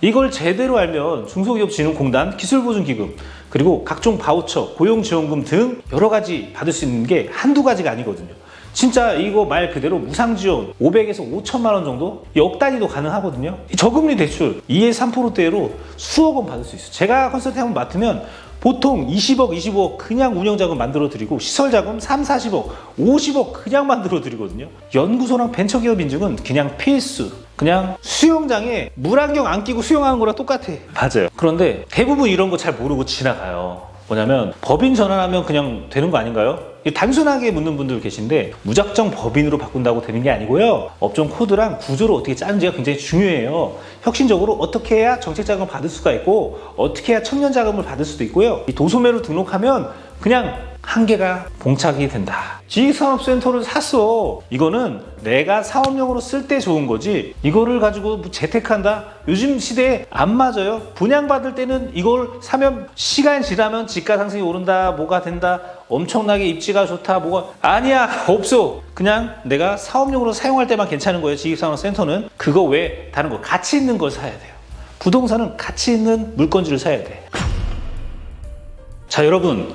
이걸 제대로 알면 중소기업진흥공단 기술보증기금 그리고 각종 바우처, 고용지원금 등 여러 가지 받을 수 있는 게 한두 가지가 아니거든요. 진짜 이거 말 그대로 무상지원 500에서 5천만 원 정도? 억 단위도 가능하거든요. 저금리 대출 2에서 3%대로 수억 원 받을 수 있어요. 제가 컨설팅을 맡으면 보통 20억, 25억 그냥 운영자금 만들어 드리고 시설자금 3, 40억, 50억 그냥 만들어 드리거든요. 연구소랑 벤처기업 인증은 그냥 필수. 그냥 수영장에 물안경 안 끼고 수영하는 거랑 똑같아. 맞아요. 그런데 대부분 이런 거 잘 모르고 지나가요. 뭐냐면 법인 전환하면 그냥 되는 거 아닌가요? 단순하게 묻는 분들 계신데 무작정 법인으로 바꾼다고 되는 게 아니고요. 업종 코드랑 구조를 어떻게 짜는지가 굉장히 중요해요. 혁신적으로 어떻게 해야 정책자금을 받을 수가 있고 어떻게 해야 청년자금을 받을 수도 있고요. 이 도소매로 등록하면 그냥 한계가 봉착이 된다. 지식산업센터를 샀어. 이거는 내가 사업용으로 쓸 때 좋은 거지 이거를 가지고 뭐 재테크한다? 요즘 시대에 안 맞아요. 분양받을 때는 이걸 사면 시간 지나면 지가 상승이 오른다, 뭐가 된다, 엄청나게 입지가 좋다, 뭐가 아니야, 없어. 그냥 내가 사업용으로 사용할 때만 괜찮은 거예요. 지식산업센터는. 그거 외에 다른 거 가치 있는 걸 사야 돼요. 부동산은 가치 있는 물건지를 사야 돼. 자, 여러분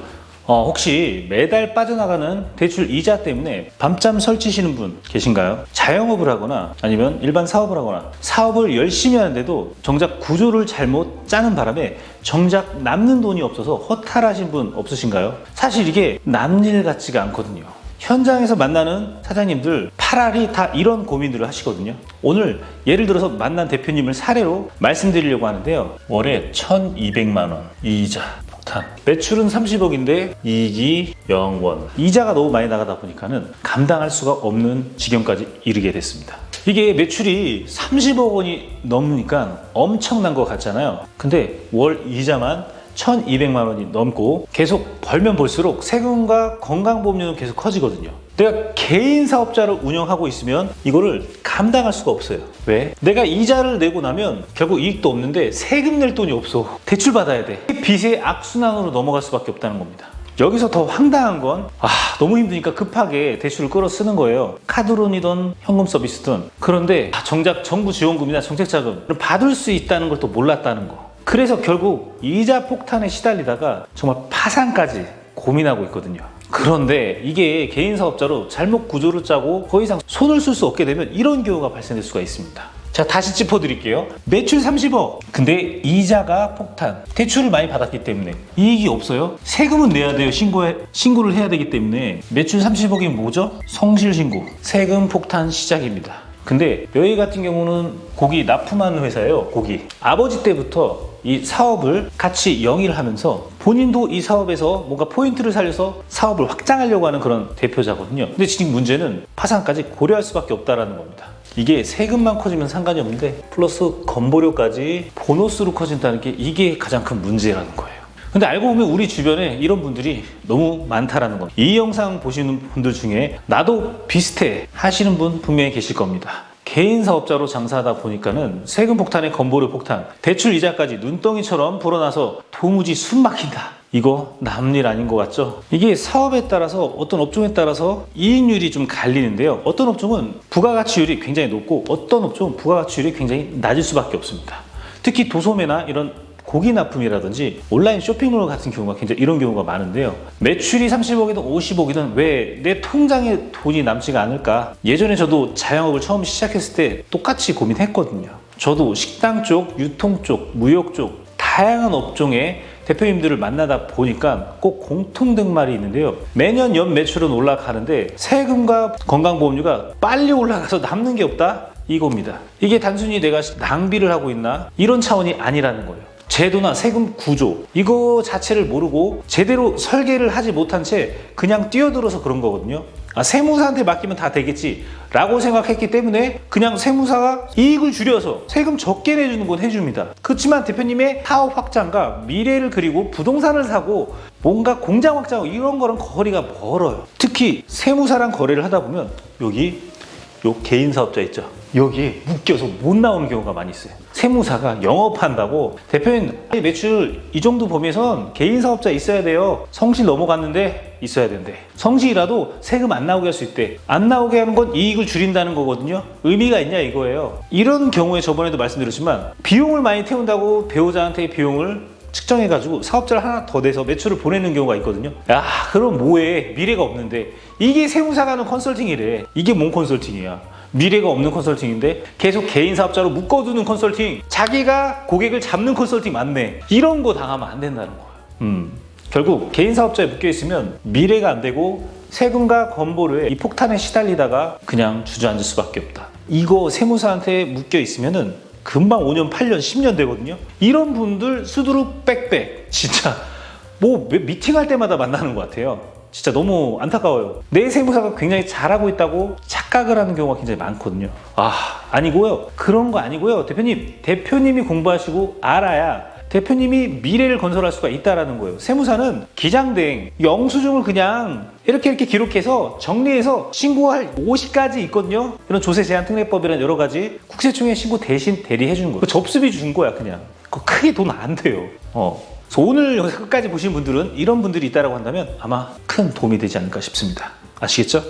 혹시 매달 빠져나가는 대출 이자 때문에 밤잠 설치시는 분 계신가요? 자영업을 하거나 아니면 일반 사업을 하거나 사업을 열심히 하는데도 정작 구조를 잘못 짜는 바람에 정작 남는 돈이 없어서 허탈하신 분 없으신가요? 사실 이게 남일 같지가 않거든요. 현장에서 만나는 사장님들 팔알이 다 이런 고민들을 하시거든요. 오늘 예를 들어서 만난 대표님을 사례로 말씀드리려고 하는데요. 월에 1,200만 원 이자 매출은 30억인데 이익이 0원. 이자가 너무 많이 나가다 보니까는 감당할 수가 없는 지경까지 이르게 됐습니다. 이게 매출이 30억 원이 넘으니까 엄청난 것 같잖아요. 근데 월 이자만 1,200만 원이 넘고 계속 벌면 벌수록 세금과 건강보험료는 계속 커지거든요. 내가 개인 사업자를 운영하고 있으면 이거를 감당할 수가 없어요. 왜? 내가 이자를 내고 나면 결국 이익도 없는데 세금 낼 돈이 없어. 대출 받아야 돼. 빚의 악순환으로 넘어갈 수밖에 없다는 겁니다. 여기서 더 황당한 건 너무 힘드니까 급하게 대출을 끌어 쓰는 거예요. 카드론이든 현금 서비스든. 그런데 정작 정부 지원금이나 정책자금을 받을 수 있다는 걸 또 몰랐다는 거. 그래서 결국 이자 폭탄에 시달리다가 정말 파산까지 고민하고 있거든요. 그런데 이게 개인 사업자로 잘못 구조를 짜고 더 이상 손을 쓸 수 없게 되면 이런 경우가 발생될 수가 있습니다. 자, 다시 짚어드릴게요. 매출 30억. 근데 이자가 폭탄. 대출을 많이 받았기 때문에 이익이 없어요. 세금은 내야 돼요. 신고를 해야 되기 때문에. 매출 30억이 뭐죠? 성실신고. 세금 폭탄 시작입니다. 근데 여기 같은 경우는 고기 납품하는 회사예요. 고기. 아버지 때부터 이 사업을 같이 영위를 하면서 본인도 이 사업에서 뭔가 포인트를 살려서 사업을 확장하려고 하는 그런 대표자거든요. 근데 지금 문제는 파산까지 고려할 수밖에 없다는 겁니다. 이게 세금만 커지면 상관이 없는데 플러스 건보료까지 보너스로 커진다는 게 이게 가장 큰 문제라는 거예요. 근데 알고 보면 우리 주변에 이런 분들이 너무 많다라는 겁니다. 이 영상 보시는 분들 중에 나도 비슷해 하시는 분 분명히 계실 겁니다. 개인 사업자로 장사하다 보니까는 세금 폭탄에 건보료 폭탄, 대출 이자까지 눈덩이처럼 불어나서 도무지 숨 막힌다. 이거 남일 아닌 것 같죠? 이게 사업에 따라서 어떤 업종에 따라서 이익률이 좀 갈리는데요. 어떤 업종은 부가가치율이 굉장히 높고 어떤 업종은 부가가치율이 굉장히 낮을 수밖에 없습니다. 특히 도소매나 이런 고기 납품이라든지 온라인 쇼핑몰 같은 경우가 굉장히 이런 경우가 많은데요. 매출이 30억이든 50억이든 왜 내 통장에 돈이 남지가 않을까? 예전에 저도 자영업을 처음 시작했을 때 똑같이 고민했거든요. 저도 식당 쪽, 유통 쪽, 무역 쪽 다양한 업종의 대표님들을 만나다 보니까 꼭 공통된 말이 있는데요. 매년 연 매출은 올라가는데 세금과 건강보험료가 빨리 올라가서 남는 게 없다? 이겁니다. 이게 단순히 내가 낭비를 하고 있나? 이런 차원이 아니라는 거예요. 제도나 세금 구조 이거 자체를 모르고 제대로 설계를 하지 못한 채 그냥 뛰어들어서 그런 거거든요. 세무사한테 맡기면 다 되겠지 라고 생각했기 때문에 그냥 세무사가 이익을 줄여서 세금 적게 내주는 건 해줍니다. 그렇지만 대표님의 사업 확장과 미래를 그리고 부동산을 사고 뭔가 공장 확장하고 이런 거랑 거리가 멀어요. 특히 세무사랑 거래를 하다 보면 여기 요 개인 사업자 있죠. 여기에 묶여서 못 나오는 경우가 많이 있어요. 세무사가 영업한다고 대표님 매출 이 정도 범위에선 개인 사업자 있어야 돼요. 성실 넘어갔는데 있어야 된대. 성실이라도 세금 안 나오게 할 수 있대. 안 나오게 하는 건 이익을 줄인다는 거거든요. 의미가 있냐 이거예요. 이런 경우에 저번에도 말씀드렸지만 비용을 많이 태운다고 배우자한테 비용을 측정해가지고 사업자를 하나 더 내서 매출을 보내는 경우가 있거든요. 야, 그럼 뭐해? 미래가 없는데. 이게 세무사가 하는 컨설팅이래. 이게 뭔 컨설팅이야? 미래가 없는 컨설팅인데 계속 개인 사업자로 묶어두는 컨설팅, 자기가 고객을 잡는 컨설팅 맞네. 이런 거 당하면 안 된다는 거예요. 결국 개인 사업자에 묶여있으면 미래가 안 되고 세금과 건보료에 이 폭탄에 시달리다가 그냥 주저앉을 수밖에 없다. 이거 세무사한테 묶여있으면은 금방 5년, 8년, 10년 되거든요. 이런 분들 수두룩 빽빽. 진짜 뭐 미팅할 때마다 만나는 것 같아요. 진짜 너무 안타까워요. 내 세무사가 굉장히 잘하고 있다고 착각을 하는 경우가 굉장히 많거든요. 아니고요. 그런 거 아니고요. 대표님이 공부하시고 알아야 대표님이 미래를 건설할 수가 있다는 거예요. 세무사는 기장대행, 영수증을 그냥 이렇게 기록해서 정리해서 신고할 50가지 있거든요. 이런 조세 제한 특례법이란 여러 가지 국세청에 신고 대신 대리해 주는 거예요. 접수비 준 거야 그냥. 그거 크게 돈 안 돼요. 그래서 오늘 영상 끝까지 보신 분들은 이런 분들이 있다고 한다면 아마 큰 도움이 되지 않을까 싶습니다. 아시겠죠?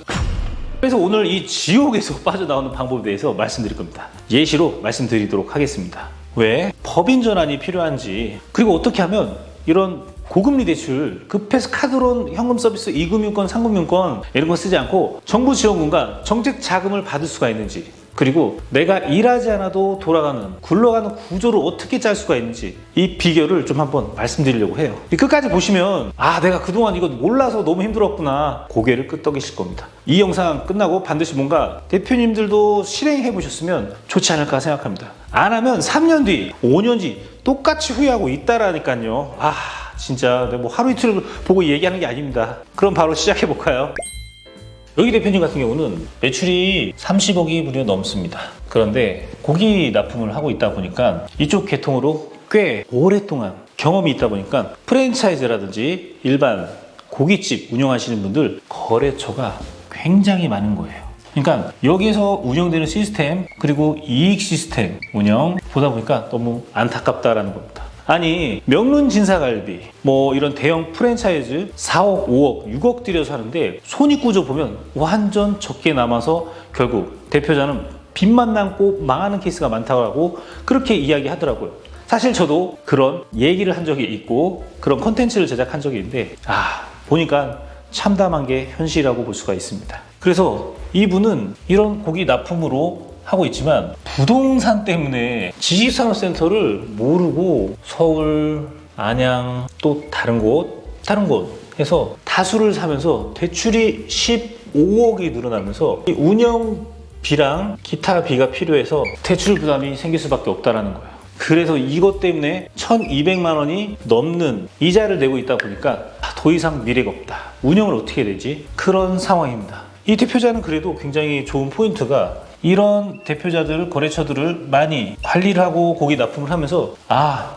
그래서 오늘 이 지옥에서 빠져나오는 방법에 대해서 말씀드릴 겁니다. 예시로 말씀드리도록 하겠습니다. 왜 법인 전환이 필요한지, 그리고 어떻게 하면 이런 고금리 대출, 급해서 카드론, 현금 서비스, 2금융권, 3금융권 이런 거 쓰지 않고 정부 지원금과 정책 자금을 받을 수가 있는지, 그리고 내가 일하지 않아도 돌아가는, 굴러가는 구조를 어떻게 짤 수가 있는지 이 비결을 좀 한번 말씀드리려고 해요. 끝까지 보시면 내가 그동안 이거 몰라서 너무 힘들었구나 고개를 끄덕이실 겁니다. 이 영상 끝나고 반드시 뭔가 대표님들도 실행해 보셨으면 좋지 않을까 생각합니다. 안 하면 3년 뒤, 5년 뒤 똑같이 후회하고 있다라니까요. 진짜 뭐 하루 이틀 보고 얘기하는 게 아닙니다. 그럼 바로 시작해 볼까요? 여기 대표님 같은 경우는 매출이 30억이 무려 넘습니다. 그런데 고기 납품을 하고 있다 보니까 이쪽 계통으로 꽤 오랫동안 경험이 있다 보니까 프랜차이즈라든지 일반 고깃집 운영하시는 분들 거래처가 굉장히 많은 거예요. 그러니까 여기에서 운영되는 시스템, 그리고 이익 시스템 운영 보다 보니까 너무 안타깝다라는 겁니다. 아니, 명륜 진사갈비 뭐 이런 대형 프랜차이즈 4억, 5억, 6억 들여서 하는데 손익구조 보면 완전 적게 남아서 결국 대표자는 빚만 남고 망하는 케이스가 많다고 하고 그렇게 이야기하더라고요. 사실 저도 그런 얘기를 한 적이 있고 그런 컨텐츠를 제작한 적이 있는데 보니까 참담한 게 현실이라고 볼 수가 있습니다. 그래서 이분은 이런 고기 납품으로 하고 있지만 부동산 때문에 지식산업센터를 모르고 서울, 안양, 또 다른 곳 해서 다수를 사면서 대출이 15억이 늘어나면서 이 운영비랑 기타 비가 필요해서 대출 부담이 생길 수밖에 없다는 거예요. 그래서 이것 때문에 1,200만 원이 넘는 이자를 내고 있다 보니까 더 이상 미래가 없다. 운영을 어떻게 해야 되지? 그런 상황입니다. 이 대표자는 그래도 굉장히 좋은 포인트가 이런 대표자들, 거래처들을 많이 관리를 하고 고기 납품을 하면서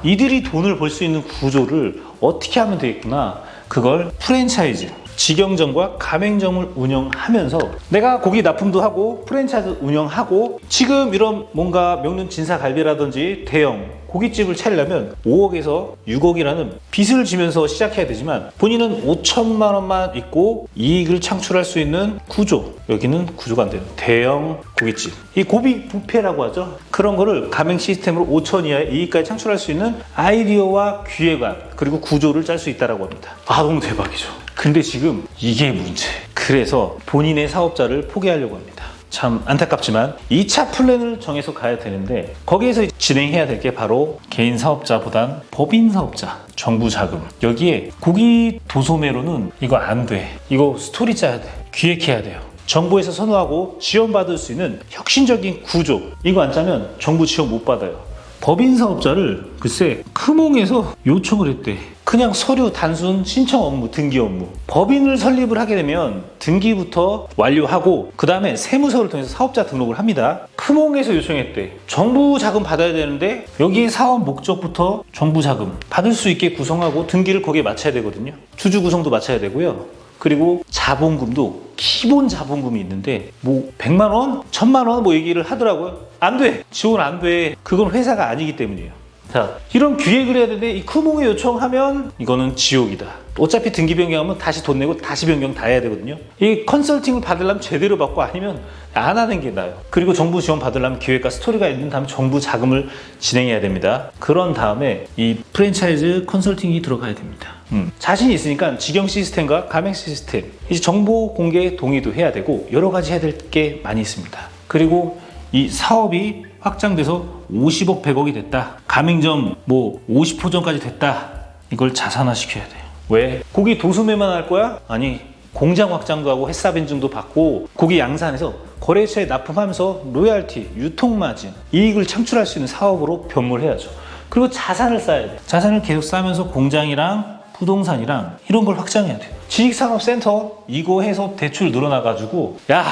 이들이 돈을 벌 수 있는 구조를 어떻게 하면 되겠구나. 그걸 프랜차이즈, 직영점과 가맹점을 운영하면서 내가 고기 납품도 하고 프랜차이즈 운영하고 지금 이런 뭔가 명륜 진사갈비라든지 대형 고깃집을 차리려면 5억에서 6억이라는 빚을 지면서 시작해야 되지만 본인은 5천만 원만 있고 이익을 창출할 수 있는 구조, 여기는 구조가 안 되는 대형 고깃집, 이 고비 뷔페라고 하죠. 그런 거를 가맹 시스템으로 5천 이하의 이익까지 창출할 수 있는 아이디어와 기획안 그리고 구조를 짤 수 있다고 합니다. 너무 대박이죠. 근데 지금 이게 문제. 그래서 본인의 사업자를 포기하려고 합니다. 참 안타깝지만 2차 플랜을 정해서 가야 되는데 거기에서 진행해야 될 게 바로 개인 사업자보단 법인 사업자, 정부 자금. 여기에 고기 도소매로는 이거 안 돼. 이거 스토리 짜야 돼. 기획해야 돼요. 정부에서 선호하고 지원받을 수 있는 혁신적인 구조. 이거 안 짜면 정부 지원 못 받아요. 법인 사업자를 글쎄 크몽에서 요청을 했대. 그냥 서류 단순 신청 업무, 등기 업무. 법인을 설립을 하게 되면 등기부터 완료하고 그 다음에 세무서를 통해서 사업자 등록을 합니다. 크몽에서 요청했대. 정부 자금 받아야 되는데 여기 사업 목적부터 정부 자금 받을 수 있게 구성하고 등기를 거기에 맞춰야 되거든요. 주주 구성도 맞춰야 되고요. 그리고 자본금도 기본 자본금이 있는데 뭐 100만 원, 1000만 원 뭐 얘기를 하더라고요. 안 돼. 지원 안 돼. 그건 회사가 아니기 때문이에요. 자, 이런 기획을 해야 되는데 이 크몽에 요청하면 이거는 지옥이다. 어차피 등기 변경하면 다시 돈 내고 다시 변경 다 해야 되거든요. 이 컨설팅을 받으려면 제대로 받고 아니면 안 하는 게 나아요. 그리고 정부 지원 받으려면 기획과 스토리가 있는 다음에 정부 자금을 진행해야 됩니다. 그런 다음에 이 프랜차이즈 컨설팅이 들어가야 됩니다. 자신이 있으니까 직영 시스템과 가맹 시스템, 이제 정보 공개 동의도 해야 되고 여러 가지 해야 될 게 많이 있습니다. 그리고 이 사업이 확장돼서 50억, 100억이 됐다. 가맹점 뭐 50호점까지 됐다. 이걸 자산화 시켜야 돼요. 왜? 고기 도소매만 할 거야? 아니, 공장 확장도 하고 햇삽 인증도 받고 고기 양산해서 거래처에 납품하면서 로얄티, 유통마진, 이익을 창출할 수 있는 사업으로 변모해야죠. 그리고 자산을 쌓아야 돼요. 자산을 계속 쌓으면서 공장이랑 부동산이랑 이런 걸 확장해야 돼요. 지식산업센터 이거 해서 대출 늘어나가지고 야,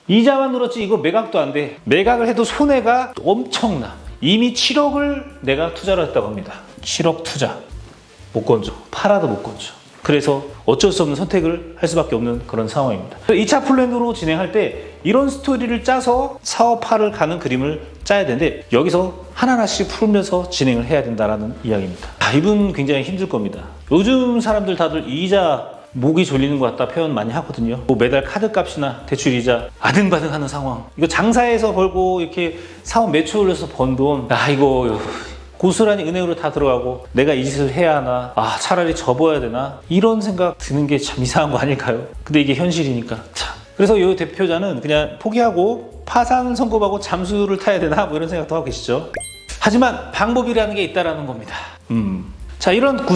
이자만 늘었지 이거 매각도 안 돼. 매각을 해도 손해가 엄청나. 이미 7억을 내가 투자를 했다고 합니다. 7억 투자. 못 건져. 팔아도 못 건져. 그래서 어쩔 수 없는 선택을 할 수밖에 없는 그런 상황입니다. 2차 플랜으로 진행할 때 이런 스토리를 짜서 사업화를 가는 그림을 짜야 되는데 여기서 하나하나씩 풀면서 진행을 해야 된다는 이야기입니다. 이분 굉장히 힘들 겁니다. 요즘 사람들 다들 이자 목이 졸리는 것 같다 표현 많이 하거든요. 뭐 매달 카드값이나 대출 이자 아등바등 하는 상황. 이거 장사해서 벌고 이렇게 사업 매출 올려서 번 돈, 이거 고스란히 은행으로 다 들어가고 내가 이 짓을 해야 하나, 차라리 접어야 되나, 이런 생각 드는 게 참 이상한 거 아닐까요? 근데 이게 현실이니까 참. 그래서 이 대표자는 그냥 포기하고 파산 선고하고 잠수를 타야 되나 뭐 이런 생각도 하고 계시죠. 하지만 방법이라는 게 있다라는 겁니다. 자, 이런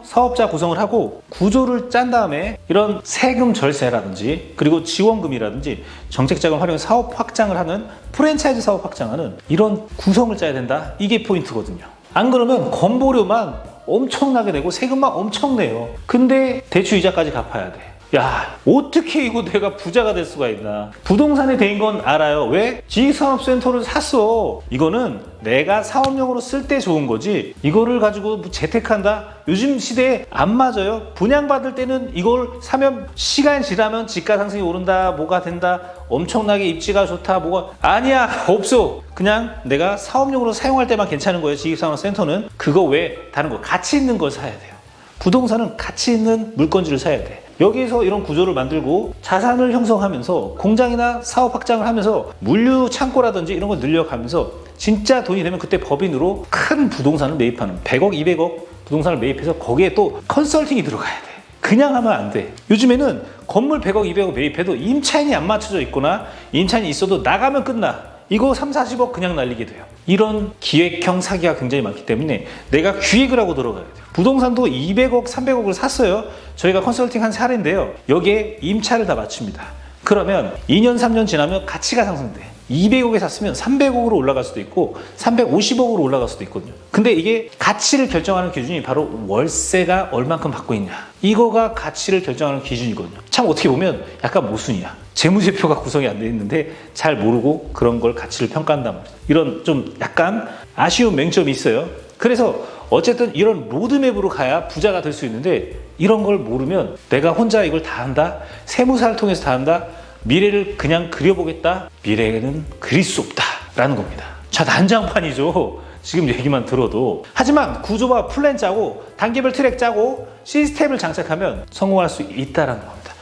사업자 구성을 하고 구조를 짠 다음에 이런 세금 절세라든지 그리고 지원금이라든지 정책 자금 활용 사업 확장을 하는 프랜차이즈 사업 확장하는 이런 구성을 짜야 된다. 이게 포인트거든요. 안 그러면 건보료만 엄청나게 내고 세금만 엄청 내요. 근데 대출 이자까지 갚아야 돼. 야, 어떻게 이거 내가 부자가 될 수가 있나. 부동산에 대인 건 알아요. 왜? 지식산업센터를 샀어. 이거는 내가 사업용으로 쓸 때 좋은 거지 이거를 가지고 뭐 재테크한다? 요즘 시대에 안 맞아요. 분양받을 때는 이걸 사면 시간 지나면 지가 상승이 오른다, 뭐가 된다, 엄청나게 입지가 좋다, 뭐가 아니야, 없어. 그냥 내가 사업용으로 사용할 때만 괜찮은 거예요. 지식산업센터는. 그거 외에 다른 거 가치 있는 걸 사야 돼요. 부동산은 가치 있는 물건지를 사야 돼. 여기서 이런 구조를 만들고 자산을 형성하면서 공장이나 사업 확장을 하면서 물류 창고라든지 이런 걸 늘려가면서 진짜 돈이 되면 그때 법인으로 큰 부동산을 매입하는 100억, 200억 부동산을 매입해서 거기에 또 컨설팅이 들어가야 돼. 그냥 하면 안 돼. 요즘에는 건물 100억, 200억 매입해도 임차인이 안 맞춰져 있거나 임차인이 있어도 나가면 끝나. 이거 3, 40억 그냥 날리게 돼요. 이런 기획형 사기가 굉장히 많기 때문에 내가 기획을 하고 들어가야 돼요. 부동산도 200억, 300억을 샀어요. 저희가 컨설팅 한 사례인데요. 여기에 임차를 다 맞춥니다. 그러면 2년, 3년 지나면 가치가 상승돼. 200억에 샀으면 300억으로 올라갈 수도 있고 350억으로 올라갈 수도 있거든요. 근데 이게 가치를 결정하는 기준이 바로 월세가 얼만큼 받고 있냐. 이거가 가치를 결정하는 기준이거든요. 참 어떻게 보면 약간 모순이야. 재무제표가 구성이 안 돼 있는데 잘 모르고 그런 걸 가치를 평가한단 말이에요. 이런 좀 약간 아쉬운 맹점이 있어요. 그래서 어쨌든 이런 로드맵으로 가야 부자가 될 수 있는데 이런 걸 모르면 내가 혼자 이걸 다 한다? 세무사를 통해서 다 한다? 미래를 그냥 그려보겠다? 미래는 그릴 수 없다 라는 겁니다. 자, 난장판이죠. 지금 얘기만 들어도. 하지만 구조와 플랜 짜고 단계별 트랙 짜고 시스템을 장착하면 성공할 수 있다는 겁니다.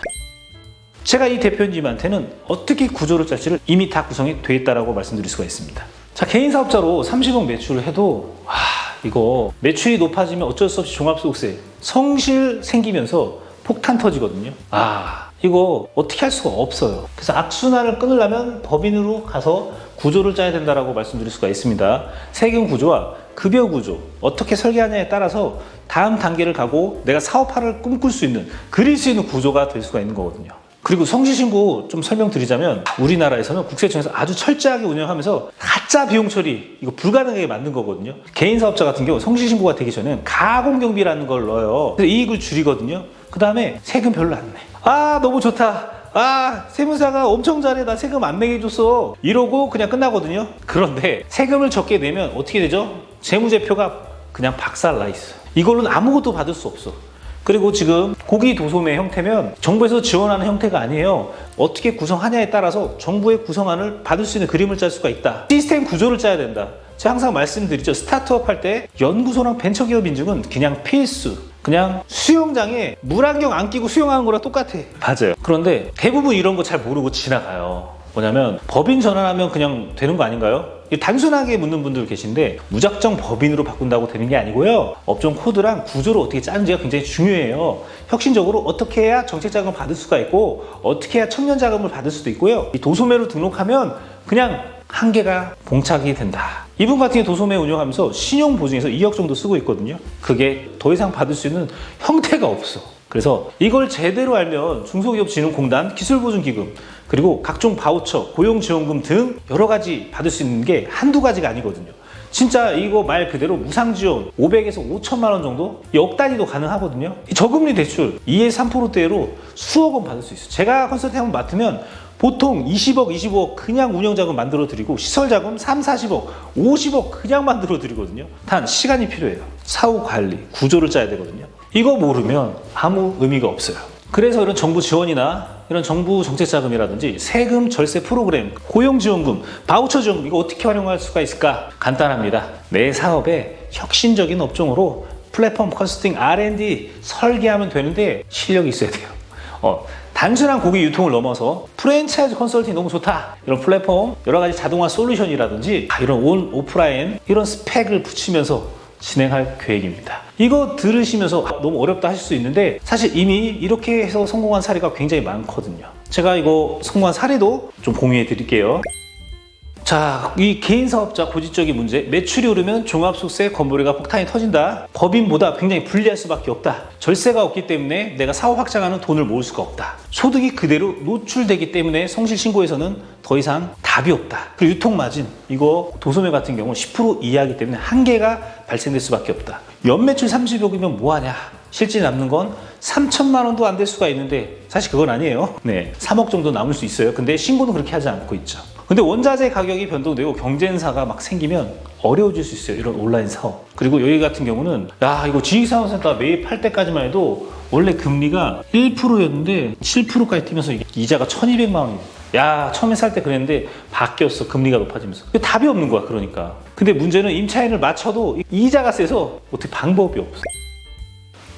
제가 이 대표님한테는 어떻게 구조를 짤지를 이미 다 구성이 돼 있다고 말씀드릴 수가 있습니다. 자, 개인 사업자로 30억 매출을 해도 이거 매출이 높아지면 어쩔 수 없이 종합소득세 성실 생기면서 폭탄 터지거든요. 이거 어떻게 할 수가 없어요. 그래서 악순환을 끊으려면 법인으로 가서 구조를 짜야 된다고 말씀드릴 수가 있습니다. 세금 구조와 급여 구조 어떻게 설계하냐에 따라서 다음 단계를 가고 내가 사업화를 꿈꿀 수 있는, 그릴 수 있는 구조가 될 수가 있는 거거든요. 그리고 성실신고 좀 설명드리자면 우리나라에서는 국세청에서 아주 철저하게 운영하면서 가짜 비용 처리 이거 불가능하게 만든 거거든요. 개인 사업자 같은 경우 성실신고가 되기 전에는 가공경비라는 걸 넣어요. 그래서 이익을 줄이거든요. 그 다음에 세금 별로 안 내. 너무 좋다. 세무사가 엄청 잘해. 나 세금 안 매겨줬어. 이러고 그냥 끝나거든요. 그런데 세금을 적게 내면 어떻게 되죠? 재무제표가 그냥 박살나 있어요. 이걸로는 아무것도 받을 수 없어. 그리고 지금 고기 도소매 형태면 정부에서 지원하는 형태가 아니에요. 어떻게 구성하냐에 따라서 정부의 구성안을 받을 수 있는 그림을 짤 수가 있다. 시스템 구조를 짜야 된다. 제가 항상 말씀드리죠. 스타트업 할 때 연구소랑 벤처기업 인증은 그냥 필수. 그냥 수영장에 물안경 안 끼고 수영하는 거랑 똑같아. 맞아요. 그런데 대부분 이런 거 잘 모르고 지나가요. 뭐냐면 법인 전환하면 그냥 되는 거 아닌가요? 단순하게 묻는 분들 계신데 무작정 법인으로 바꾼다고 되는 게 아니고요. 업종 코드랑 구조를 어떻게 짜는지가 굉장히 중요해요. 혁신적으로 어떻게 해야 정책 자금을 받을 수가 있고 어떻게 해야 청년 자금을 받을 수도 있고요. 이 도소매로 등록하면 그냥 한계가 봉착이 된다. 이분 같은 경우 도소매 운영하면서 신용 보증에서 2억 정도 쓰고 있거든요. 그게 더 이상 받을 수 있는 형태가 없어. 그래서 이걸 제대로 알면 중소기업진흥공단 기술보증기금 그리고 각종 바우처, 고용지원금 등 여러 가지 받을 수 있는 게 한두 가지가 아니거든요. 진짜 이거 말 그대로 무상지원 500에서 5천만 원 정도 억 단위도 가능하거든요. 저금리 대출 2에서 3%대로 수억 원 받을 수 있어요. 제가 컨설팅 한번 맡으면 보통 20억, 25억 그냥 운영자금 만들어 드리고 시설자금 3, 40억, 50억 그냥 만들어 드리거든요. 단 시간이 필요해요. 사후 관리, 구조를 짜야 되거든요. 이거 모르면 아무 의미가 없어요. 그래서 이런 정부 지원이나 이런 정부 정책 자금이라든지 세금 절세 프로그램, 고용지원금, 바우처 지원금 이거 어떻게 활용할 수가 있을까? 간단합니다. 내 사업에 혁신적인 업종으로 플랫폼 컨설팅 R&D 설계하면 되는데 실력이 있어야 돼요. 단순한 고기 유통을 넘어서 프랜차이즈 컨설팅 너무 좋다. 이런 플랫폼, 여러 가지 자동화 솔루션이라든지 이런 온, 오프라인 이런 스펙을 붙이면서 진행할 계획입니다. 이거 들으시면서 너무 어렵다 하실 수 있는데 사실 이미 이렇게 해서 성공한 사례가 굉장히 많거든요. 제가 이거 성공한 사례도 좀 공유해 드릴게요. 자, 이 개인 사업자 고질적인 문제, 매출이 오르면 종합소득세 건보료가 폭탄이 터진다. 법인보다 굉장히 불리할 수밖에 없다. 절세가 없기 때문에 내가 사업 확장하는 돈을 모을 수가 없다. 소득이 그대로 노출되기 때문에 성실신고에서는 더 이상 답이 없다. 그리고 유통마진, 이거 도소매 같은 경우 10% 이하이기 때문에 한계가 발생될 수밖에 없다. 연매출 30억이면 뭐하냐? 실제 남는 건 3천만 원도 안 될 수가 있는데 사실 그건 아니에요. 네, 3억 정도 남을 수 있어요. 근데 신고는 그렇게 하지 않고 있죠. 근데 원자재 가격이 변동되고 경쟁사가 막 생기면 어려워질 수 있어요. 이런 온라인 사업. 그리고 여기 같은 경우는 야 이거 지식산업센터 매입할 때까지만 해도 원래 금리가 1%였는데 7%까지 뛰면서 이자가 1,200만 원이에요. 야 처음에 살 때 그랬는데 바뀌었어. 금리가 높아지면서. 답이 없는 거야. 그러니까. 근데 문제는 임차인을 맞춰도 이자가 세서 어떻게 방법이 없어.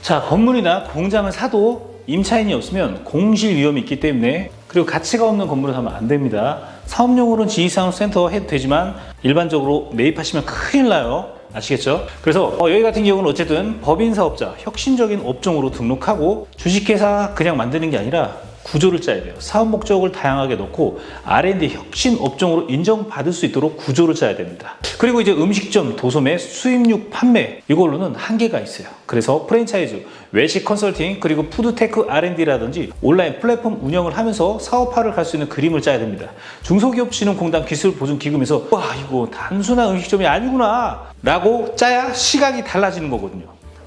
자, 건물이나 공장을 사도 임차인이 없으면 공실 위험이 있기 때문에 그리고 가치가 없는 건물을 사면 안 됩니다. 사업용으로는 지식산업센터 해도 되지만 일반적으로 매입하시면 큰일 나요. 아시겠죠? 그래서 여기 같은 경우는 어쨌든 법인 사업자, 혁신적인 업종으로 등록하고 주식회사 그냥 만드는 게 아니라 구조를 짜야 돼요. 사업 목적을 다양하게 넣고 R&D 혁신 업종으로 인정받을 수 있도록 구조를 짜야 됩니다. 그리고 이제 음식점, 도소매, 수입육 판매 이걸로는 한계가 있어요. 그래서 프랜차이즈, 외식 컨설팅, 그리고 푸드테크 R&D라든지 온라인 플랫폼 운영을 하면서 사업화를 갈 수 있는 그림을 짜야 됩니다. 중소기업진흥공단 기술보증기금에서 와 이거 단순한 음식점이 아니구나 라고 짜야 시각이 달라지는 거거든요.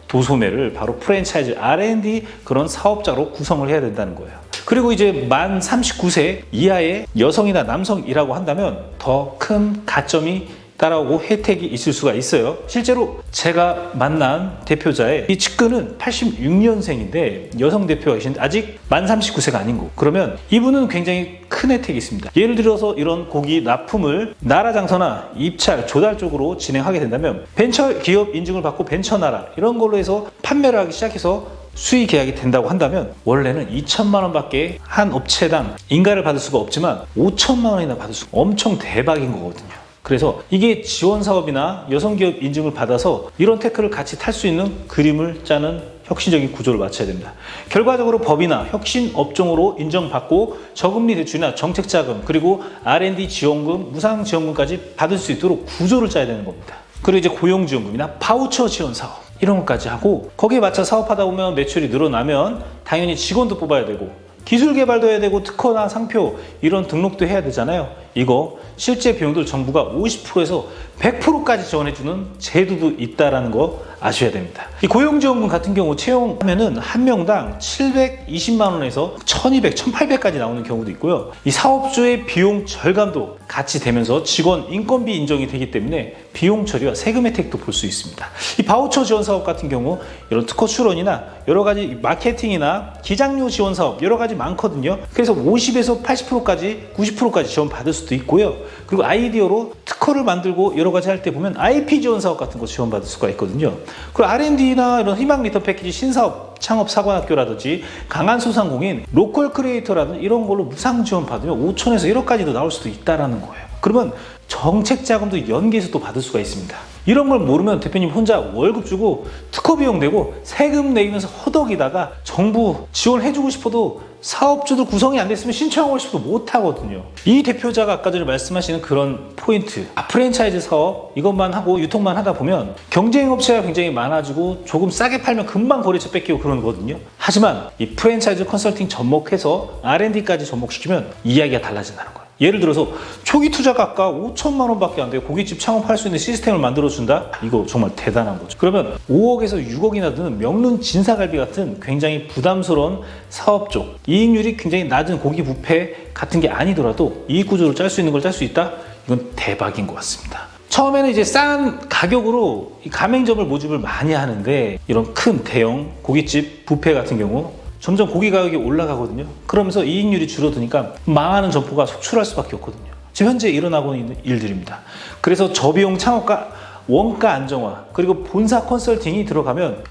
도소매를 바로 프랜차이즈 R&D 그런 사업자로 구성을 해야 된다는 거예요. 그리고 이제 만 39세 이하의 여성이나 남성이라고 한다면 더 큰 가점이 따라오고 혜택이 있을 수가 있어요. 실제로 제가 만난 대표자의 이 측근은 86년생인데 여성 대표가 계신데 아직 만 39세가 아닌 거. 그러면 이분은 굉장히 큰 혜택이 있습니다. 예를 들어서 이런 고기 납품을 나라장터나 입찰, 조달 쪽으로 진행하게 된다면 벤처 기업 인증을 받고 벤처나라 이런 걸로 해서 판매를 하기 시작해서 수의 계약이 된다고 한다면 원래는 2천만 원밖에 한 업체당 인가를 받을 수가 없지만 5천만 원이나 받을 수 엄청 대박인 거거든요. 그래서 이게 지원 사업이나 여성기업 인증을 받아서 이런 테크를 같이 탈 수 있는 그림을 짜는 혁신적인 구조를 맞춰야 됩니다. 결과적으로 법이나 혁신 업종으로 인정받고 저금리 대출이나 정책자금 그리고 R&D 지원금, 무상 지원금까지 받을 수 있도록 구조를 짜야 되는 겁니다. 그리고 이제 고용지원금이나 바우처 지원 사업 이런 것까지 하고 거기에 맞춰 사업하다 보면 매출이 늘어나면 당연히 직원도 뽑아야 되고 기술 개발도 해야 되고 특허나 상표 이런 등록도 해야 되잖아요. 이거 실제 비용들 정부가 50%에서 100%까지 지원해주는 제도도 있다는 거 아셔야 됩니다. 이 고용지원금 같은 경우 채용하면은 한 명당 720만 원에서 1200, 1800까지 나오는 경우도 있고요. 이 사업주의 비용 절감도 같이 되면서 직원 인건비 인정이 되기 때문에 비용 처리와 세금 혜택도 볼 수 있습니다. 이 바우처 지원 사업 같은 경우 이런 특허 출원이나 여러 가지 마케팅이나 기장료 지원 사업 여러 가지 많거든요. 그래서 50에서 80%까지 90%까지 지원 받을 수도 있고요. 그리고 아이디어로 특허를 만들고 여러 가지 할 때 보면 IP 지원 사업 같은 거 지원 받을 수가 있거든요. 그리고 R&D나 이런 희망 리턴 패키지 신사업 창업 사관학교라든지 강한 소상공인 로컬 크리에이터라든지 이런 걸로 무상 지원 받으면 5천에서 1억까지도 나올 수도 있다라는 거예요. 그러면 정책 자금도 연계해서 또 받을 수가 있습니다. 이런 걸 모르면 대표님 혼자 월급 주고 특허 비용 내고 세금 내면서 허덕이다가 정부 지원해주고 싶어도 사업주들 구성이 안 됐으면 신청하고 싶어도 못 하거든요. 이 대표자가 아까 전에 말씀하시는 그런 포인트, 프랜차이즈 사업 이것만 하고 유통만 하다 보면 경쟁 업체가 굉장히 많아지고 조금 싸게 팔면 금방 거래처 뺏기고 그러는 거거든요. 하지만 이 프랜차이즈 컨설팅 접목해서 R&D까지 접목시키면 이야기가 달라진다는 거예요. 예를 들어서 초기 투자가 아까 5천만 원밖에 안 돼요. 고깃집 창업할 수 있는 시스템을 만들어준다? 이거 정말 대단한 거죠. 그러면 5억에서 6억이나 드는 명륜 진사갈비 같은 굉장히 부담스러운 사업 쪽 이익률이 굉장히 낮은 고기 뷔페 같은 게 아니더라도 이익 구조를 짤 수 있는 걸 짤 수 있다? 이건 대박인 것 같습니다. 처음에는 이제 싼 가격으로 이 가맹점을 모집을 많이 하는데 이런 큰 대형 고깃집 뷔페 같은 경우 점점 고기 가격이 올라가거든요. 그러면서 이익률이 줄어드니까 망하는 점포가 속출할 수밖에 없거든요. 지금 현재 일어나고 있는 일들입니다. 그래서 저비용 창업과 원가 안정화 그리고 본사 컨설팅이 들어가면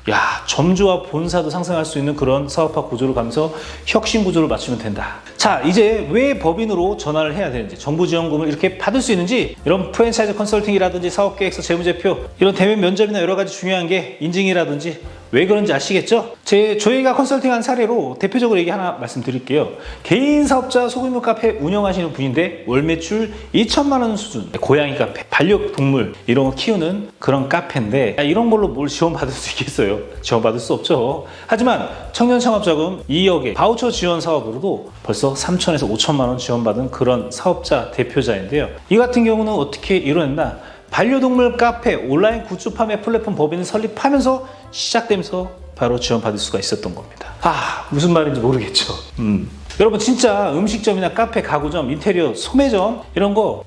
점주와 본사도 상생할 수 있는 그런 사업화 구조를 가면서 혁신 구조를 맞추면 된다. 자, 이제 왜 법인으로 전환을 해야 되는지, 정부 지원금을 이렇게 받을 수 있는지, 이런 프랜차이즈 컨설팅이라든지 사업계획서, 재무제표 이런 대면 면접이나 여러 가지 중요한 게 인증이라든지 왜 그런지 아시겠죠? 저희가 컨설팅한 사례로 대표적으로 얘기 하나 말씀드릴게요. 개인 사업자 소규모 카페 운영하시는 분인데 월 매출 2천만 원 수준, 고양이 카페, 반려동물 이런 거 키우는 그런 카페인데 이런 걸로 뭘 지원받을 수 있겠어요? 지원받을 수 없죠. 하지만 청년 창업자금 2억에 바우처 지원 사업으로도 벌써 3천에서 5천만 원 지원받은 그런 사업자 대표자인데요. 이 같은 경우는 어떻게 이뤄냈나? 반려동물 카페, 온라인 굿즈 판매 플랫폼 법인을 설립하면서 시작되면서 바로 지원받을 수가 있었던 겁니다. 무슨 말인지 모르겠죠. 여러분 진짜 음식점이나 카페, 가구점, 인테리어, 소매점 이런 거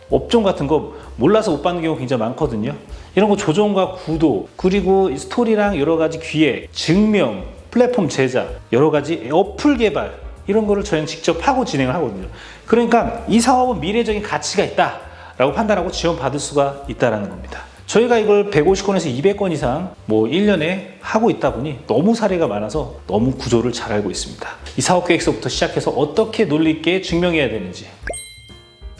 업종 같은 거 몰라서 못 받는 경우 굉장히 많거든요. 이런 거 조정과 구도 그리고 스토리랑 여러 가지 기획, 증명, 플랫폼 제작, 여러 가지 어플 개발 이런 거를 저희는 직접 하고 진행을 하거든요. 그러니까 이 사업은 미래적인 가치가 있다 라고 판단하고 지원받을 수가 있다는 겁니다. 저희가 이걸 150건에서 200건 이상 1년에 하고 있다 보니 너무 사례가 많아서 너무 구조를 잘 알고 있습니다. 이 사업계획서부터 시작해서 어떻게 논리 있게 증명해야 되는지,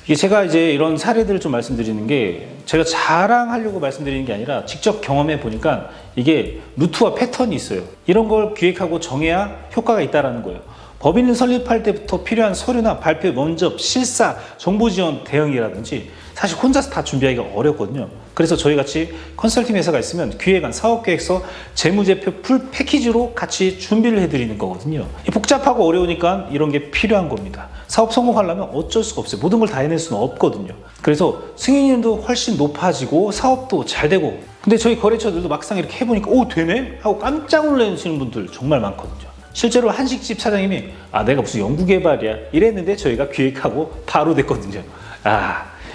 이게 제가 이제 이런 사례들을 좀 말씀드리는 게 제가 자랑하려고 말씀드리는 게 아니라 직접 경험해 보니까 이게 루트와 패턴이 있어요. 이런 걸 기획하고 정해야 효과가 있다는 거예요. 법인을 설립할 때부터 필요한 서류나 발표, 면접, 실사, 정보 지원 대응이라든지 사실 혼자서 다 준비하기가 어렵거든요. 그래서 저희같이 컨설팅 회사가 있으면 기획안, 사업계획서, 재무제표 풀 패키지로 같이 준비를 해드리는 거거든요. 복잡하고 어려우니까 이런 게 필요한 겁니다. 사업 성공하려면 어쩔 수가 없어요. 모든 걸 다 해낼 수는 없거든요. 그래서 승인율도 훨씬 높아지고 사업도 잘 되고, 근데 저희 거래처들도 막상 이렇게 해보니까 되네? 하고 깜짝 놀라시는 분들 정말 많거든요. 실제로 한식집 사장님이 내가 무슨 연구개발이야 이랬는데 저희가 기획하고 바로 됐거든요.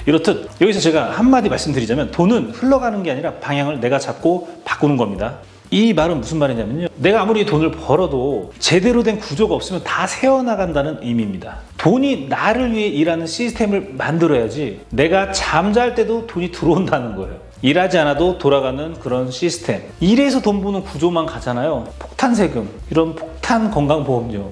이렇듯 여기서 제가 한마디 말씀드리자면 돈은 흘러가는 게 아니라 방향을 내가 잡고 바꾸는 겁니다. 이 말은 무슨 말이냐면요, 내가 아무리 돈을 벌어도 제대로 된 구조가 없으면 다 새어나간다는 의미입니다. 돈이 나를 위해 일하는 시스템을 만들어야지 내가 잠잘 때도 돈이 들어온다는 거예요. 일하지 않아도 돌아가는 그런 시스템, 일해서 돈 버는 구조만 가잖아요. 폭탄 세금, 이런 폭탄 건강보험료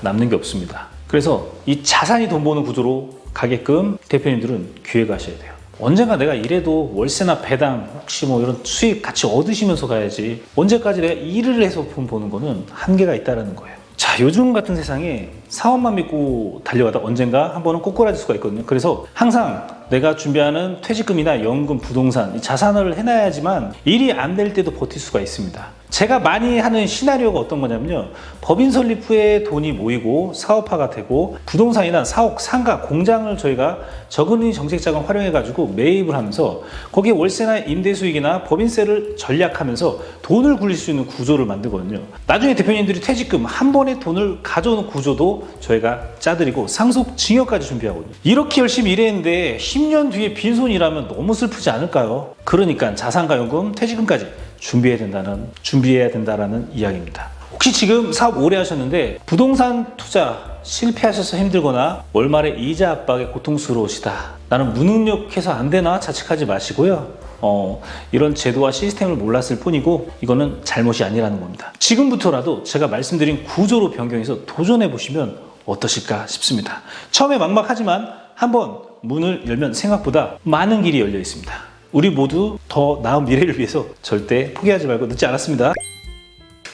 남는 게 없습니다. 그래서 이 자산이 돈 버는 구조로 가게끔 대표님들은 기획하셔야 돼요. 언젠가 내가 일해도 월세나 배당 혹시 이런 수익 같이 얻으시면서 가야지, 언제까지 내가 일을 해서 돈 버는 거는 한계가 있다는 거예요. 자, 요즘 같은 세상에 사업만 믿고 달려가다 언젠가 한 번은 꼬꾸라질 수가 있거든요. 그래서 항상 내가 준비하는 퇴직금이나 연금, 부동산, 이 자산을 해놔야지만 일이 안 될 때도 버틸 수가 있습니다. 제가 많이 하는 시나리오가 어떤 거냐면요. 법인 설립 후에 돈이 모이고 사업화가 되고 부동산이나 사옥, 상가, 공장을 저희가 저금리 정책자금 활용해가지고 매입을 하면서 거기에 월세나 임대 수익이나 법인세를 전략하면서 돈을 굴릴 수 있는 구조를 만들거든요. 나중에 대표님들이 퇴직금 한 번에 돈을 가져오는 구조도 저희가 짜드리고 상속 증여까지 준비하거든요. 이렇게 열심히 일했는데 10년 뒤에 빈손이라면 너무 슬프지 않을까요? 그러니까 자산가 연금, 퇴직금까지 준비해야 된다라는 이야기입니다. 혹시 지금 사업 오래 하셨는데 부동산 투자 실패하셔서 힘들거나 월말에 이자 압박에 고통스러우시다. 나는 무능력해서 안 되나 자책하지 마시고요. 이런 제도와 시스템을 몰랐을 뿐이고 이거는 잘못이 아니라는 겁니다. 지금부터라도 제가 말씀드린 구조로 변경해서 도전해 보시면 어떠실까 싶습니다. 처음에 막막하지만 한번 문을 열면 생각보다 많은 길이 열려 있습니다. 우리 모두 더 나은 미래를 위해서 절대 포기하지 말고 늦지 않았습니다.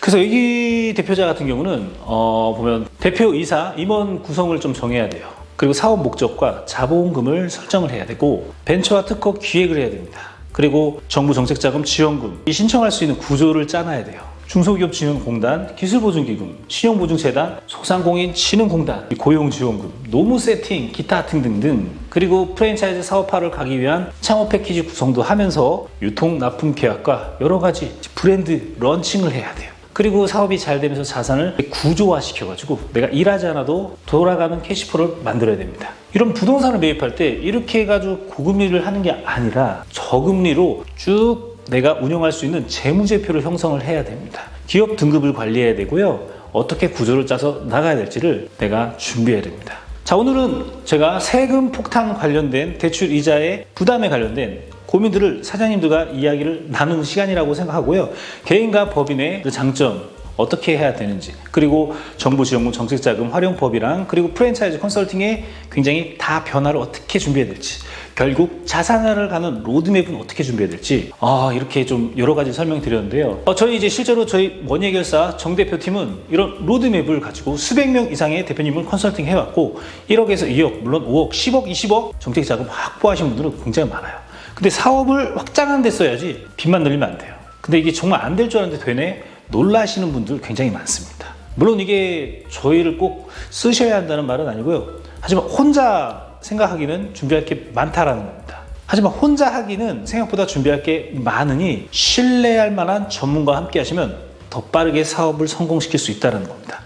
그래서 여기 대표자 같은 경우는 보면 대표이사 임원 구성을 좀 정해야 돼요. 그리고 사업 목적과 자본금을 설정을 해야 되고 벤처와 특허 기획을 해야 됩니다. 그리고 정부 정책자금 지원금 신청할 수 있는 구조를 짜놔야 돼요. 중소기업진흥공단, 기술보증기금, 신용보증재단, 소상공인진흥공단, 고용지원금, 노무 세팅, 기타 등등등. 그리고 프랜차이즈 사업화를 가기 위한 창업 패키지 구성도 하면서 유통 납품 계약과 여러 가지 브랜드 런칭을 해야 돼요. 그리고 사업이 잘 되면서 자산을 구조화 시켜가지고 내가 일하지 않아도 돌아가는 캐시플로를 만들어야 됩니다. 이런 부동산을 매입할 때 이렇게 해가지고 고금리를 하는 게 아니라 저금리로 쭉 내가 운영할 수 있는 재무제표를 형성을 해야 됩니다. 기업 등급을 관리해야 되고요. 어떻게 구조를 짜서 나가야 될지를 내가 준비해야 됩니다. 자, 오늘은 제가 세금 폭탄 관련된 대출 이자의 부담에 관련된 고민들을 사장님들과 이야기를 나누는 시간이라고 생각하고요. 개인과 법인의 그 장점, 어떻게 해야 되는지, 그리고 정부 지원금 정책자금 활용법이랑 그리고 프랜차이즈 컨설팅의 굉장히 다 변화를 어떻게 준비해야 될지, 결국 자산화를 가는 로드맵은 어떻게 준비해야 될지 이렇게 좀 여러 가지 설명드렸는데요. 저희 이제 실제로 저희 머니해결사 정 대표팀은 이런 로드맵을 가지고 수백 명 이상의 대표님을 컨설팅 해왔고 1억에서 2억, 물론 5억, 10억, 20억 정책자금 확보하신 분들은 굉장히 많아요. 근데 사업을 확장하는 데 써야지 빚만 늘리면 안 돼요. 근데 이게 정말 안 될 줄 알았는데 되네? 놀라시는 분들 굉장히 많습니다. 물론 이게 저희를 꼭 쓰셔야 한다는 말은 아니고요. 하지만 혼자 생각하기는 준비할 게 많다라는 겁니다. 하지만 혼자 하기는 생각보다 준비할 게 많으니 신뢰할 만한 전문가와 함께 하시면 더 빠르게 사업을 성공시킬 수 있다는 겁니다.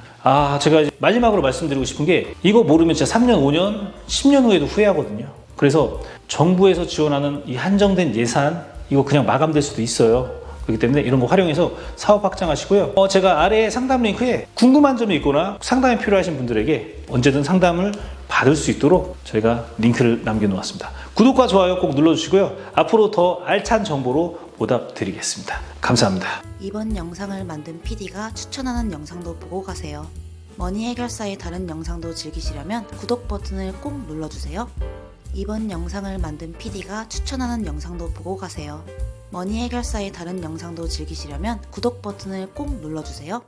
제가 이제 마지막으로 말씀드리고 싶은 게 이거 모르면 진짜 3년, 5년, 10년 후에도 후회하거든요. 그래서 정부에서 지원하는 이 한정된 예산 이거 그냥 마감될 수도 있어요. 그렇기 때문에 이런 거 활용해서 사업 확장하시고요. 제가 아래 상담 링크에 궁금한 점이 있거나 상담이 필요하신 분들에게 언제든 상담을 받을 수 있도록 저희가 링크를 남겨놓았습니다. 구독과 좋아요 꼭 눌러주시고요. 앞으로 더 알찬 정보로 보답드리겠습니다. 감사합니다. 이번 영상을 만든 PD가 추천하는 영상도 보고 가세요. 머니 해결사의 다른 영상도 즐기시려면 구독 버튼을 꼭 눌러주세요. 이번 영상을 만든 PD가 추천하는 영상도 보고 가세요. 머니 해결사의 다른 영상도 즐기시려면 구독 버튼을 꼭 눌러주세요.